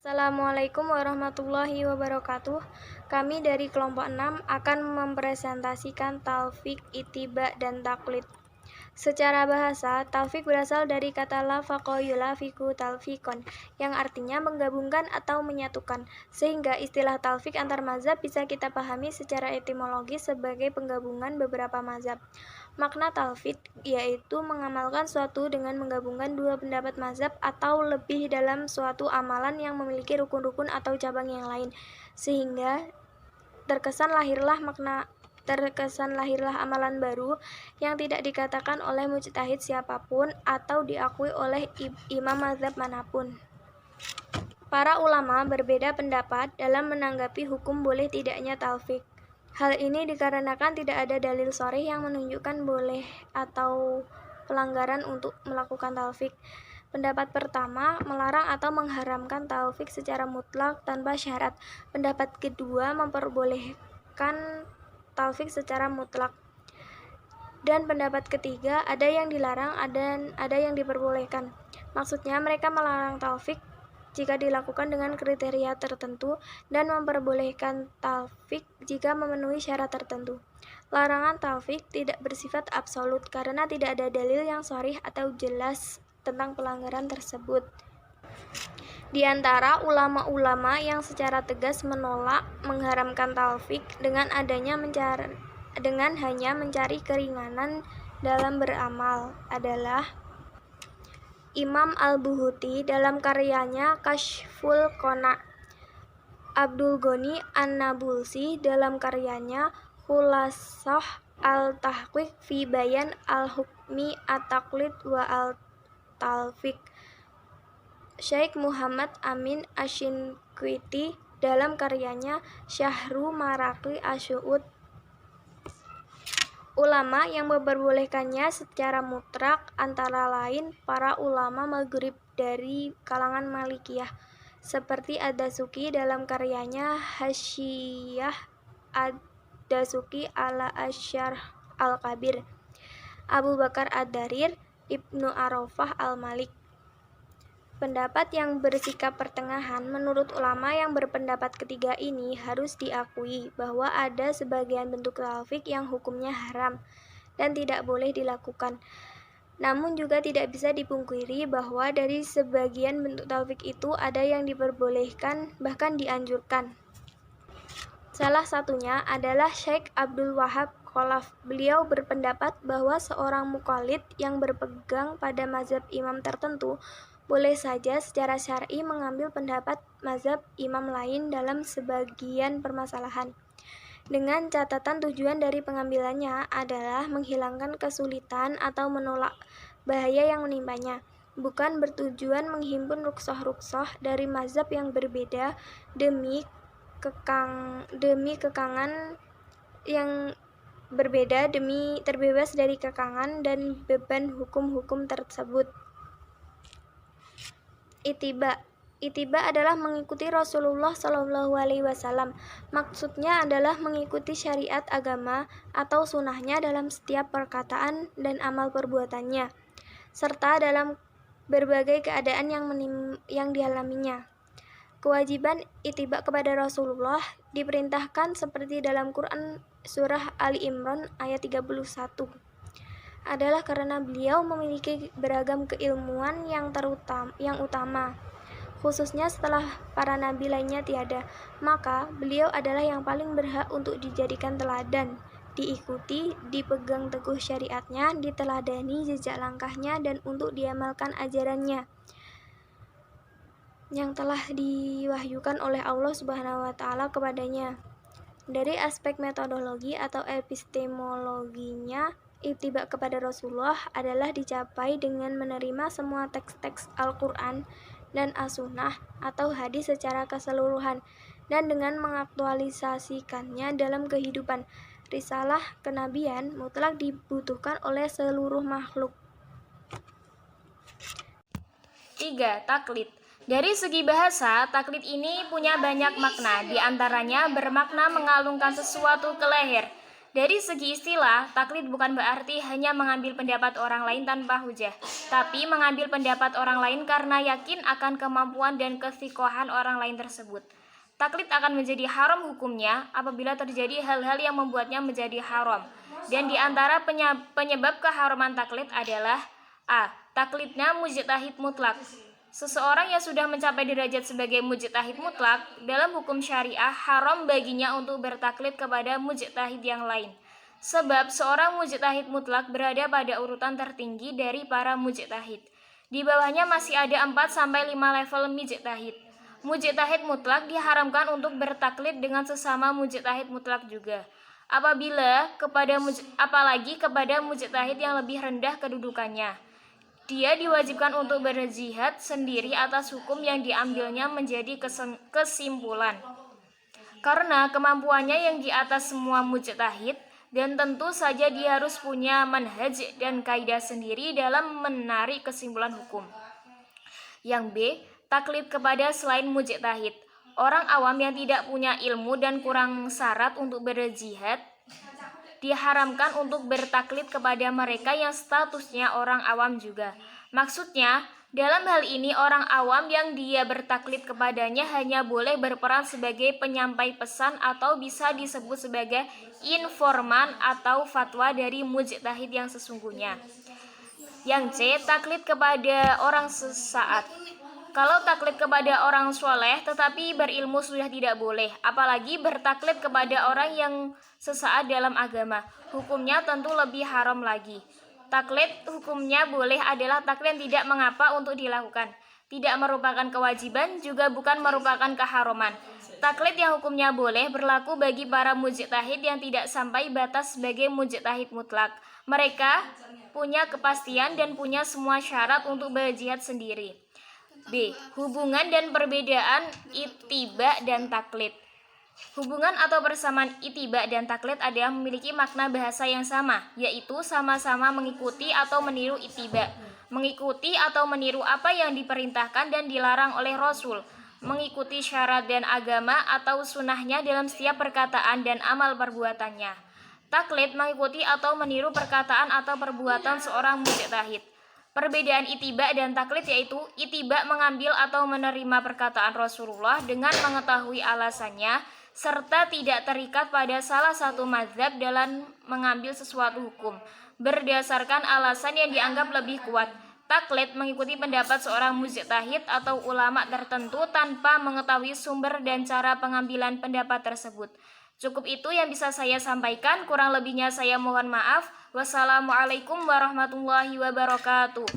Assalamualaikum warahmatullahi wabarakatuh. Kami dari kelompok 6 akan mempresentasikan talfik, ittiba, dan taklid. Secara bahasa, talfik berasal dari kata lafaqa yulafiqu talfiqon, yang artinya menggabungkan atau menyatukan, sehingga istilah talfik antar mazhab bisa kita pahami secara etimologis sebagai penggabungan beberapa mazhab. Makna talfik yaitu mengamalkan suatu dengan menggabungkan dua pendapat mazhab atau lebih dalam suatu amalan yang memiliki rukun-rukun atau cabang yang lain, sehingga terkesan lahirlah amalan baru yang tidak dikatakan oleh mujtahid siapapun atau diakui oleh imam mazhab manapun. Para ulama berbeda pendapat dalam menanggapi hukum boleh tidaknya talfik. Hal ini dikarenakan tidak ada dalil sharih yang menunjukkan boleh atau pelanggaran untuk melakukan talfik. Pendapat pertama melarang atau mengharamkan talfik secara mutlak tanpa syarat. Pendapat kedua memperbolehkan talfik secara mutlak. Dan pendapat ketiga ada yang dilarang dan ada yang diperbolehkan. Maksudnya mereka melarang talfik jika dilakukan dengan kriteria tertentu dan memperbolehkan talfik jika memenuhi syarat tertentu. Larangan talfik tidak bersifat absolut karena tidak ada dalil yang sharih atau jelas tentang pelanggaran tersebut. Di antara ulama-ulama yang secara tegas menolak mengharamkan talfik dengan hanya mencari keringanan dalam beramal adalah Imam Al-Buhuti dalam karyanya Kasyful Qona', Abdul Ghani An-Nabulsi dalam karyanya Khulasah Al-Tahqiq fi Bayan Al-Hukmi At-Taqlid wa Al-Talfiq, Syekh Muhammad Amin Asy-Shinqiti dalam karyanya Syahru Maraqi Asy-Syu'ud. Ulama yang memperbolehkannya secara mutlak antara lain para ulama Maghrib dari kalangan Malikiyah, seperti Ad-Dasuki dalam karyanya Hasyiyah Ad-Dasuki ala Asy-Syarh Al-Kabir, Abu Bakar Ad-Darir, Ibnu Arafah Al-Malik. Pendapat yang bersikap pertengahan menurut ulama yang berpendapat ketiga ini harus diakui bahwa ada sebagian bentuk talfik yang hukumnya haram dan tidak boleh dilakukan. Namun juga tidak bisa dipungkiri bahwa dari sebagian bentuk talfik itu ada yang diperbolehkan bahkan dianjurkan. Salah satunya adalah Syekh Abdul Wahab Khalaf. Beliau berpendapat bahwa seorang muqallid yang berpegang pada mazhab imam tertentu boleh saja secara syar'i mengambil pendapat mazhab imam lain dalam sebagian permasalahan, dengan catatan tujuan dari pengambilannya adalah menghilangkan kesulitan atau menolak bahaya yang menimpanya, bukan bertujuan menghimpun rukhsah-rukhsah dari mazhab yang berbeda demi kekangan yang berbeda demi terbebas dari kekangan dan beban hukum-hukum tersebut. Ittiba adalah mengikuti Rasulullah SAW. Maksudnya adalah mengikuti syariat agama atau sunnahnya dalam setiap perkataan dan amal perbuatannya, serta dalam berbagai keadaan yang dialaminya. Kewajiban ittiba kepada Rasulullah diperintahkan seperti dalam Quran Surah Ali Imran ayat 31. Adalah karena beliau memiliki beragam keilmuan yang utama, khususnya setelah para nabi lainnya tiada, maka beliau adalah yang paling berhak untuk dijadikan teladan, diikuti, dipegang teguh syariatnya, diteladani jejak langkahnya, dan untuk diamalkan ajarannya yang telah diwahyukan oleh Allah Subhanahu wa Ta'ala kepadanya. Dari aspek metodologi atau epistemologinya, ittiba kepada Rasulullah adalah dicapai dengan menerima semua teks-teks Al-Quran dan As-Sunnah atau hadis secara keseluruhan dan dengan mengaktualisasikannya dalam kehidupan. Risalah kenabian mutlak dibutuhkan oleh seluruh makhluk. 3. Taklid. Dari segi bahasa, taklid ini punya banyak makna, di antaranya bermakna mengalungkan sesuatu ke leher. Dari segi istilah, taklid bukan berarti hanya mengambil pendapat orang lain tanpa hujah, tapi mengambil pendapat orang lain karena yakin akan kemampuan dan kesikohan orang lain tersebut. Taklid akan menjadi haram hukumnya apabila terjadi hal-hal yang membuatnya menjadi haram. Dan di antara penyebab keharaman taklid adalah A. Taklidnya mujtahid mutlak. Seseorang yang sudah mencapai derajat sebagai mujtahid mutlak dalam hukum syariah haram baginya untuk bertaklid kepada mujtahid yang lain. Sebab seorang mujtahid mutlak berada pada urutan tertinggi dari para mujtahid. Di bawahnya masih ada 4-5 level mujtahid. Mujtahid mutlak diharamkan untuk bertaklid dengan sesama mujtahid mutlak juga. Apalagi kepada mujtahid yang lebih rendah kedudukannya. Dia diwajibkan untuk berjihad sendiri atas hukum yang diambilnya menjadi kesimpulan. Karena kemampuannya yang di atas semua mujtahid, dan tentu saja dia harus punya manhaj dan kaidah sendiri dalam menarik kesimpulan hukum. Yang B. Taklid kepada selain mujtahid. Orang awam yang tidak punya ilmu dan kurang syarat untuk berjihad diharamkan untuk bertaklid kepada mereka yang statusnya orang awam juga. Maksudnya, dalam hal ini orang awam yang dia bertaklid kepadanya hanya boleh berperan sebagai penyampai pesan atau bisa disebut sebagai informan atau fatwa dari mujtahid yang sesungguhnya. Yang C. Taklid kepada orang sesaat. Kalau taklid kepada orang soleh tetapi berilmu sudah tidak boleh, apalagi bertaklid kepada orang yang sesaat dalam agama. Hukumnya tentu lebih haram lagi. Taklid hukumnya boleh adalah taklid yang tidak mengapa untuk dilakukan. Tidak merupakan kewajiban, juga bukan merupakan keharaman. Taklid yang hukumnya boleh berlaku bagi para mujtahid yang tidak sampai batas sebagai mujtahid mutlak. Mereka punya kepastian dan punya semua syarat untuk berjihad sendiri. B. Hubungan dan perbedaan ittiba dan taklid. Hubungan atau persamaan ittiba dan taklid adalah memiliki makna bahasa yang sama, yaitu sama-sama mengikuti atau meniru ittiba. Mengikuti atau meniru apa yang diperintahkan dan dilarang oleh Rasul. Mengikuti syarat dan agama atau sunnahnya dalam setiap perkataan dan amal perbuatannya. Taklid mengikuti atau meniru perkataan atau perbuatan seorang mujtahid. Perbedaan ittiba dan taklid yaitu ittiba mengambil atau menerima perkataan Rasulullah dengan mengetahui alasannya serta tidak terikat pada salah satu mazhab dalam mengambil sesuatu hukum berdasarkan alasan yang dianggap lebih kuat. Taklid mengikuti pendapat seorang mujtahid atau ulama tertentu tanpa mengetahui sumber dan cara pengambilan pendapat tersebut. Cukup itu yang bisa saya sampaikan, kurang lebihnya saya mohon maaf. Wassalamualaikum warahmatullahi wabarakatuh.